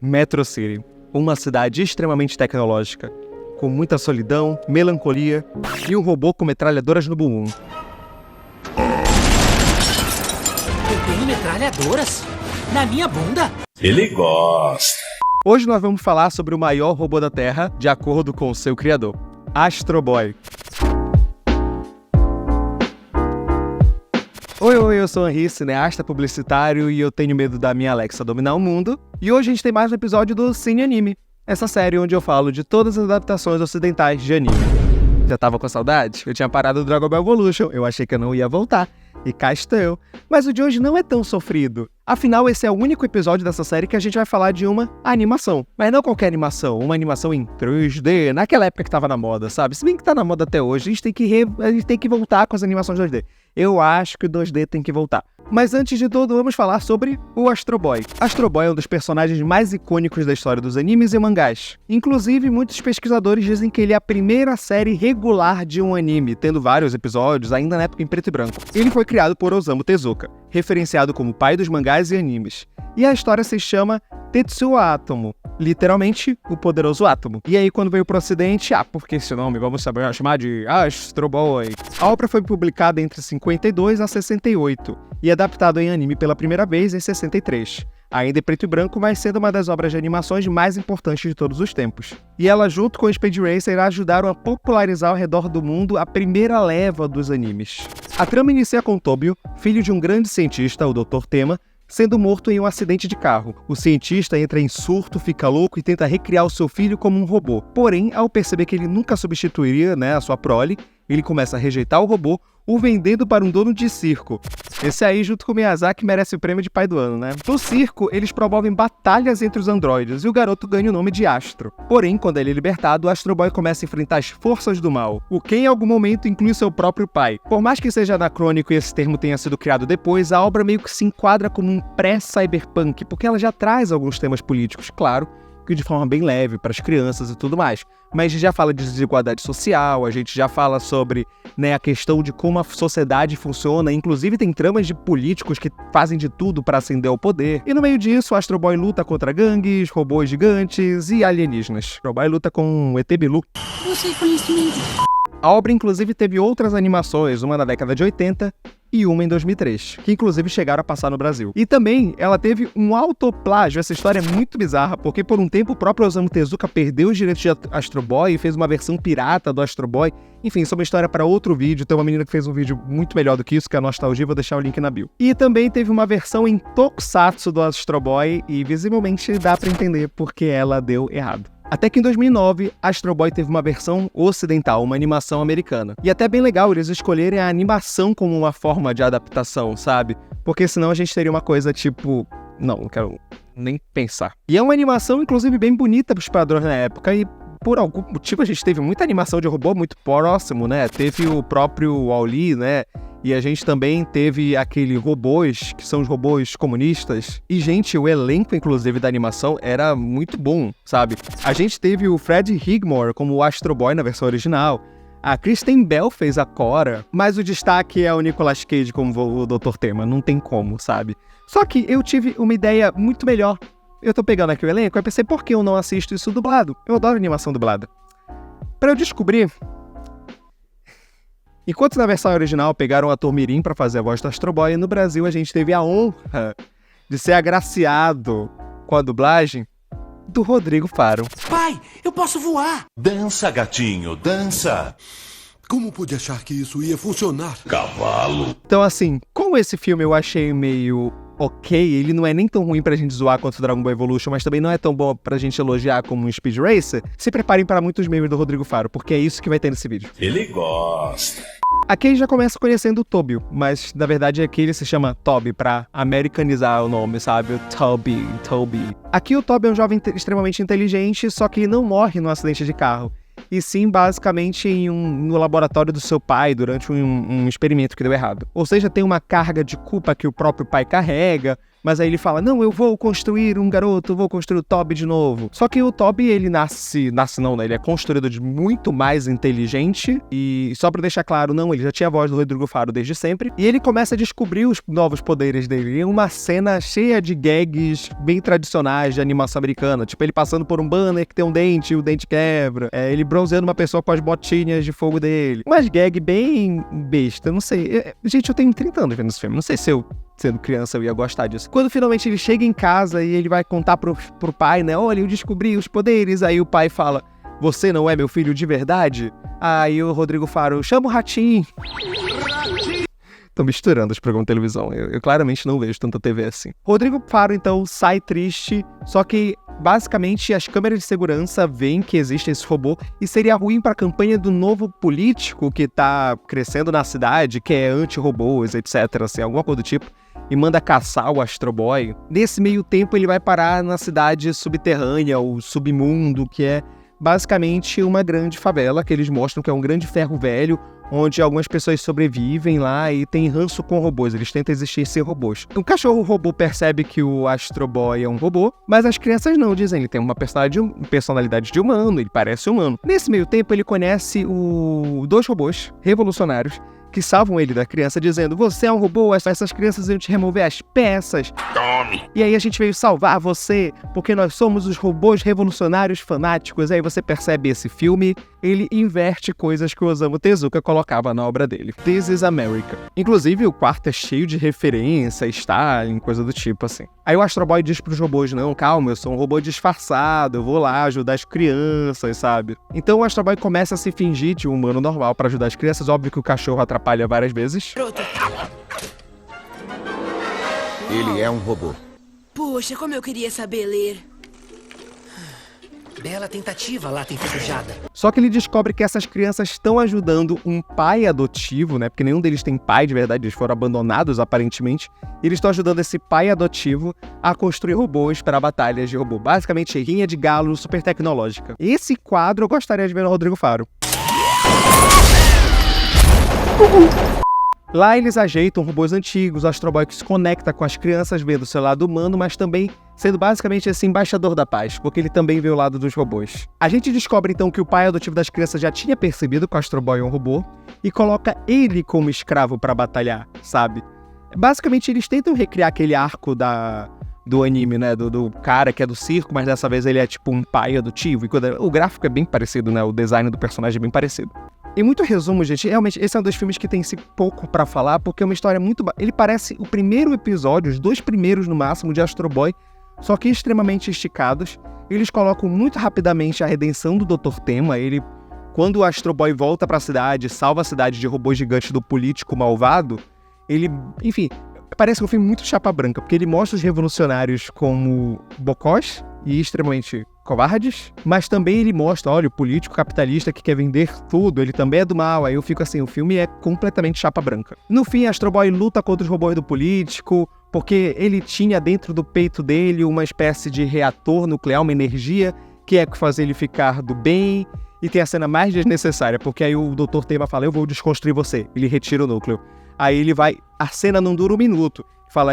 Metro City, uma cidade extremamente tecnológica, com muita solidão, melancolia e um robô com metralhadoras no bumbum. Eu tenho metralhadoras? Na minha bunda? Ele gosta. Hoje nós vamos falar sobre o maior robô da Terra, de acordo com o seu criador, Astro Boy. Oi, eu sou o Henry, cineasta, publicitário, e eu tenho medo da minha Alexa dominar o mundo. E hoje a gente tem mais um episódio do Cine Anime, essa série onde eu falo de todas as adaptações ocidentais de anime. Já tava com saudade? Eu tinha parado do Dragon Ball Evolution, eu achei que eu não ia voltar, e cá estou eu. Mas o de hoje não é tão sofrido. Afinal, esse é o único episódio dessa série que a gente vai falar de uma animação. Mas não qualquer animação, uma animação em 3D, naquela época que tava na moda, sabe? Se bem que tá na moda até hoje, a gente tem que voltar com as animações 2D. Eu acho que o 2D tem que voltar. Mas antes de tudo, vamos falar sobre o Astro Boy. Astro Boy é um dos personagens mais icônicos da história dos animes e mangás. Inclusive, muitos pesquisadores dizem que ele é a primeira série regular de um anime, tendo vários episódios, ainda na época em preto e branco. Ele foi criado por Osamu Tezuka, referenciado como pai dos mangás e animes. E a história se chama Tetsuo Atomo, literalmente, o poderoso átomo. E aí, quando veio pro ocidente, por que esse nome? Vamos chamar de Astro Boy. A obra foi publicada entre 52 a 68 e adaptada em anime pela primeira vez em 63. Ainda em preto e branco, mas sendo uma das obras de animações mais importantes de todos os tempos. E ela, junto com o Speed Racer, ajudaram a popularizar ao redor do mundo a primeira leva dos animes. A trama inicia com Tobio, filho de um grande cientista, o Dr. Tema, sendo morto em um acidente de carro. O cientista entra em surto, fica louco e tenta recriar o seu filho como um robô. Porém, ao perceber que ele nunca substituiria, a sua prole, ele começa a rejeitar o robô, o vendendo para um dono de circo. Esse aí, junto com o Miyazaki, merece o prêmio de pai do ano, né? No circo, eles promovem batalhas entre os androides e o garoto ganha o nome de Astro. Porém, quando ele é libertado, o Astro Boy começa a enfrentar as forças do mal, o que em algum momento inclui seu próprio pai. Por mais que seja anacrônico e esse termo tenha sido criado depois, a obra meio que se enquadra como um pré-cyberpunk, porque ela já traz alguns temas políticos, claro, que de forma bem leve para as crianças e tudo mais. Mas a gente já fala de desigualdade social, a gente já fala sobre a questão de como a sociedade funciona, inclusive tem tramas de políticos que fazem de tudo para ascender ao poder. E no meio disso, o Astro Boy luta contra gangues, robôs gigantes e alienígenas. O Astro Boy luta com o ET Bilu. Você conhecimento. A obra, inclusive, teve outras animações, uma na década de 80 e uma em 2003, que inclusive chegaram a passar no Brasil. E também ela teve um autoplágio. Essa história é muito bizarra, porque por um tempo o próprio Osamu Tezuka perdeu os direitos de Astro Boy e fez uma versão pirata do Astro Boy. Enfim, isso é uma história para outro vídeo. Tem uma menina que fez um vídeo muito melhor do que isso, que é a Nostalgia, vou deixar o link na bio. E também teve uma versão em Tokusatsu do Astro Boy, e visivelmente dá para entender porque ela deu errado. Até que em 2009, Astro Boy teve uma versão ocidental, uma animação americana. E até bem legal eles escolherem a animação como uma forma de adaptação, sabe? Porque senão a gente teria uma coisa tipo... não quero nem pensar. E é uma animação, inclusive, bem bonita para os padrões na época, e por algum motivo a gente teve muita animação de robô muito próximo, Teve o próprio Wall-E, E a gente também teve aqueles robôs, que são os robôs comunistas. E, gente, o elenco, inclusive, da animação era muito bom, sabe? A gente teve o Fred Highmore como o Astro Boy na versão original. A Kristen Bell fez a Cora, mas o destaque é o Nicolas Cage como o Dr. Tema, não tem como, sabe? Só que eu tive uma ideia muito melhor. Eu tô pegando aqui o elenco e pensei, por que eu não assisto isso dublado? Eu adoro animação dublada. Pra eu descobrir... Enquanto na versão original pegaram o ator mirim para fazer a voz do Astro Boy, no Brasil a gente teve a honra de ser agraciado com a dublagem do Rodrigo Faro. Pai, eu posso voar! Dança, gatinho, dança. Como pude achar que isso ia funcionar? Cavalo. Então assim, como esse filme eu achei meio ok, ele não é nem tão ruim pra gente zoar quanto o Dragon Ball Evolution, mas também não é tão bom pra gente elogiar como um Speed Racer, se preparem para muitos memes do Rodrigo Faro, porque é isso que vai ter nesse vídeo. Ele gosta. Aqui a gente já começa conhecendo o Tobio, mas na verdade aqui ele se chama Toby pra americanizar o nome, sabe? Toby. Aqui o Toby é um jovem extremamente inteligente, só que ele não morre num acidente de carro, e sim basicamente no laboratório do seu pai durante um experimento que deu errado. Ou seja, tem uma carga de culpa que o próprio pai carrega, Mas aí ele fala, não, eu vou construir um garoto, vou construir o Toby de novo. Só que o Toby, ele nasce não, né? Ele é construído de muito mais inteligente. E só pra deixar claro, não, ele já tinha a voz do Rodrigo Faro desde sempre. E ele começa a descobrir os novos poderes dele. E uma cena cheia de gags bem tradicionais de animação americana. Tipo, ele passando por um banner que tem um dente e o dente quebra. Ele bronzeando uma pessoa com as botinhas de fogo dele. Umas gag bem besta, não sei. Gente, eu tenho 30 anos vendo esse filme. Não sei se eu, sendo criança, eu ia gostar disso. Quando finalmente ele chega em casa e ele vai contar pro pai, né? Olha, eu descobri os poderes. Aí o pai fala, você não é meu filho de verdade? Aí o Rodrigo Faro, chama o Ratinho. Tô misturando os programas de televisão. Eu claramente não vejo tanta TV assim. Rodrigo Faro, então, sai triste, só que basicamente as câmeras de segurança veem que existe esse robô e seria ruim pra campanha do novo político que tá crescendo na cidade, que é anti-robôs, etc, assim, alguma coisa do tipo, e manda caçar o Astro Boy. Nesse meio tempo ele vai parar na cidade subterrânea, o submundo, que é basicamente uma grande favela, que eles mostram que é um grande ferro velho, onde algumas pessoas sobrevivem lá e tem ranço com robôs, eles tentam existir sem robôs. O cachorro robô percebe que o Astro Boy é um robô, mas as crianças não, dizem, ele tem uma personalidade de humano, ele parece humano. Nesse meio tempo ele conhece dois robôs revolucionários que salvam ele da criança, dizendo, você é um robô, essas crianças iam te remover as peças. Tome! E aí a gente veio salvar você, porque nós somos os robôs revolucionários fanáticos. Aí você percebe esse filme, ele inverte coisas que o Osamu Tezuka colocava na obra dele. This is America. Inclusive, o quarto é cheio de referência, Stalin, coisa do tipo, assim. Aí o Astro Boy diz pros robôs, não, calma, eu sou um robô disfarçado, eu vou lá ajudar as crianças, sabe? Então o Astro Boy começa a se fingir de um humano normal pra ajudar as crianças. Óbvio que o cachorro atrapalha várias vezes. Ele é um robô. Puxa, como eu queria saber ler. Bela tentativa lá, tempestejada. Só que ele descobre que essas crianças estão ajudando um pai adotivo, né? Porque nenhum deles tem pai de verdade, eles foram abandonados aparentemente. E eles estão ajudando esse pai adotivo a construir robôs para batalhas de robô. Basicamente, rinha de galo super tecnológica. Esse quadro eu gostaria de ver no Rodrigo Faro. Lá eles ajeitam robôs antigos, o Astro Boy que se conecta com as crianças vendo o seu lado humano, mas também sendo basicamente esse embaixador da paz, porque ele também vê o lado dos robôs. A gente descobre então que o pai adotivo das crianças já tinha percebido que o Astro Boy é um robô e coloca ele como escravo pra batalhar, sabe? Basicamente eles tentam recriar aquele arco do anime, né, do cara que é do circo, mas dessa vez ele é tipo um pai adotivo, e o gráfico é bem parecido, né, o design do personagem é bem parecido. Em muito resumo, gente, realmente esse é um dos filmes que tem pouco pra falar, porque é uma história muito... Ele parece o primeiro episódio, os 2 primeiros no máximo de Astro Boy, só que extremamente esticados. Eles colocam muito rapidamente a redenção do Dr. Tema. Quando o Astro Boy volta pra cidade, salva a cidade de robôs gigantes do político malvado, enfim, parece um filme muito chapa branca, porque ele mostra os revolucionários como bocós e extremamente covardes, mas também ele mostra, olha, o político capitalista que quer vender tudo, ele também é do mal. Aí eu fico assim, o filme é completamente chapa branca. No fim, Astro Boy luta contra os robôs do político, porque ele tinha dentro do peito dele uma espécie de reator nuclear, uma energia, que é que faz ele ficar do bem. E tem a cena mais desnecessária, porque aí o Dr. Tema fala, eu vou desconstruir você. Ele retira o núcleo. Aí ele vai, a cena não dura um minuto.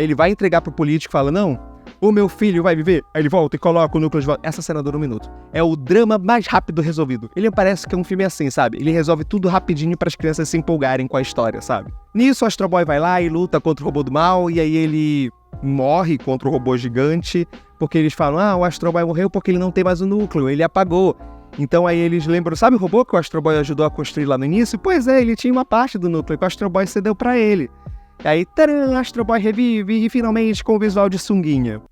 Ele vai entregar pro político, fala, não, o meu filho vai viver. Aí ele volta e coloca o núcleo de volta. Essa cena dura um minuto. É o drama mais rápido resolvido. Ele parece que é um filme assim, sabe? Ele resolve tudo rapidinho para as crianças se empolgarem com a história, sabe? Nisso, o Astro Boy vai lá e luta contra o robô do mal, e aí ele morre contra o robô gigante, porque eles falam, o Astro Boy morreu porque ele não tem mais o núcleo, ele apagou. Então aí eles lembram, sabe o robô que o Astro Boy ajudou a construir lá no início? Pois é, ele tinha uma parte do núcleo que o Astro Boy cedeu pra ele. E aí, tcharam, Astro Boy revive e finalmente com o visual de sunguinha.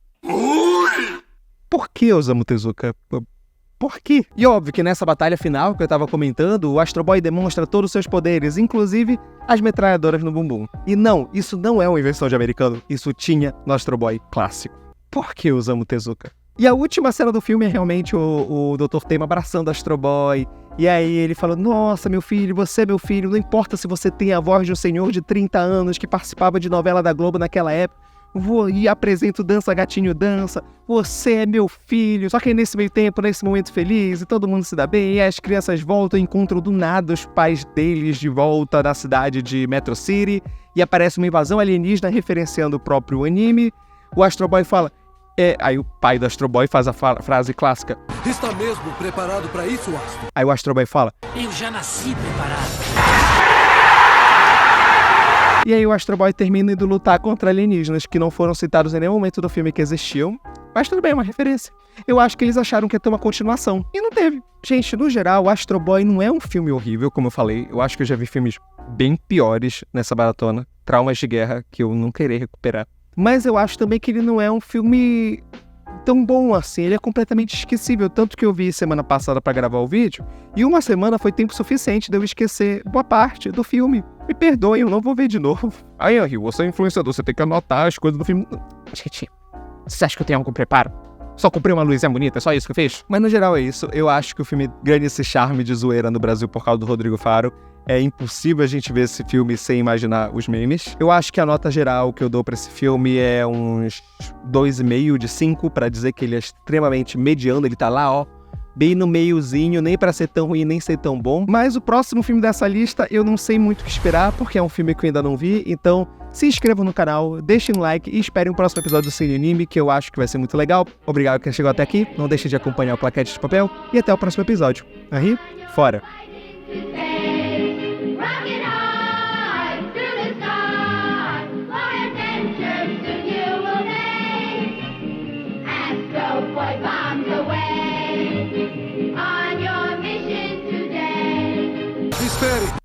Por que, Osamu Tezuka? Por quê? E óbvio que nessa batalha final que eu tava comentando, o Astro Boy demonstra todos os seus poderes, inclusive as metralhadoras no bumbum. E não, isso não é uma invenção de americano, isso tinha no Astro Boy clássico. Por que, Osamu Tezuka? E a última cena do filme é realmente o Dr. Tema abraçando o Astro Boy. E aí ele fala, nossa, meu filho, você é meu filho, não importa se você tem a voz de um senhor de 30 anos que participava de novela da Globo naquela época, vou e apresento Dança Gatinho Dança, você é meu filho. Só que nesse meio tempo, nesse momento feliz, e todo mundo se dá bem, e as crianças voltam e encontram do nada os pais deles de volta na cidade de Metro City, e aparece uma invasão alienígena referenciando o próprio anime. O Astro Boy fala... Aí o pai do Astro Boy faz a frase clássica. Está mesmo preparado para isso, Astro? Aí o Astro Boy fala... Eu já nasci preparado. E aí o Astro Boy termina indo lutar contra alienígenas que não foram citados em nenhum momento do filme que existiam. Mas tudo bem, é uma referência. Eu acho que eles acharam que ia ter uma continuação. E não teve. Gente, no geral, o Astro Boy não é um filme horrível, como eu falei. Eu acho que eu já vi filmes bem piores nessa maratona. Traumas de guerra que eu nunca irei recuperar. Mas eu acho também que ele não é um filme tão bom assim. Ele é completamente esquecível. Tanto que eu vi semana passada pra gravar o vídeo. E uma semana foi tempo suficiente de eu esquecer boa parte do filme. Me perdoem, eu não vou ver de novo. Aí, Henry, você é influenciador. Você tem que anotar as coisas do filme. Gente, você acha que eu tenho algum preparo? Só comprei uma luzinha bonita, é só isso que eu fiz? Mas no geral é isso. Eu acho que o filme ganha esse charme de zoeira no Brasil por causa do Rodrigo Faro. É impossível a gente ver esse filme sem imaginar os memes. Eu acho que a nota geral que eu dou pra esse filme é uns 2,5 de 5, pra dizer que ele é extremamente mediano. Ele tá lá, ó, bem no meiozinho, nem pra ser tão ruim, nem ser tão bom. Mas o próximo filme dessa lista eu não sei muito o que esperar, porque é um filme que eu ainda não vi. Então, se inscrevam no canal, deixem um like e esperem o próximo episódio do Cine Anime, que eu acho que vai ser muito legal. Obrigado quem chegou até aqui. Não deixe de acompanhar o Claquete de Papel. E até o próximo episódio. Aí, fora! Rocket on through the stars, for adventures soon you will make. Astro Boy bombs away on your mission today. Espere!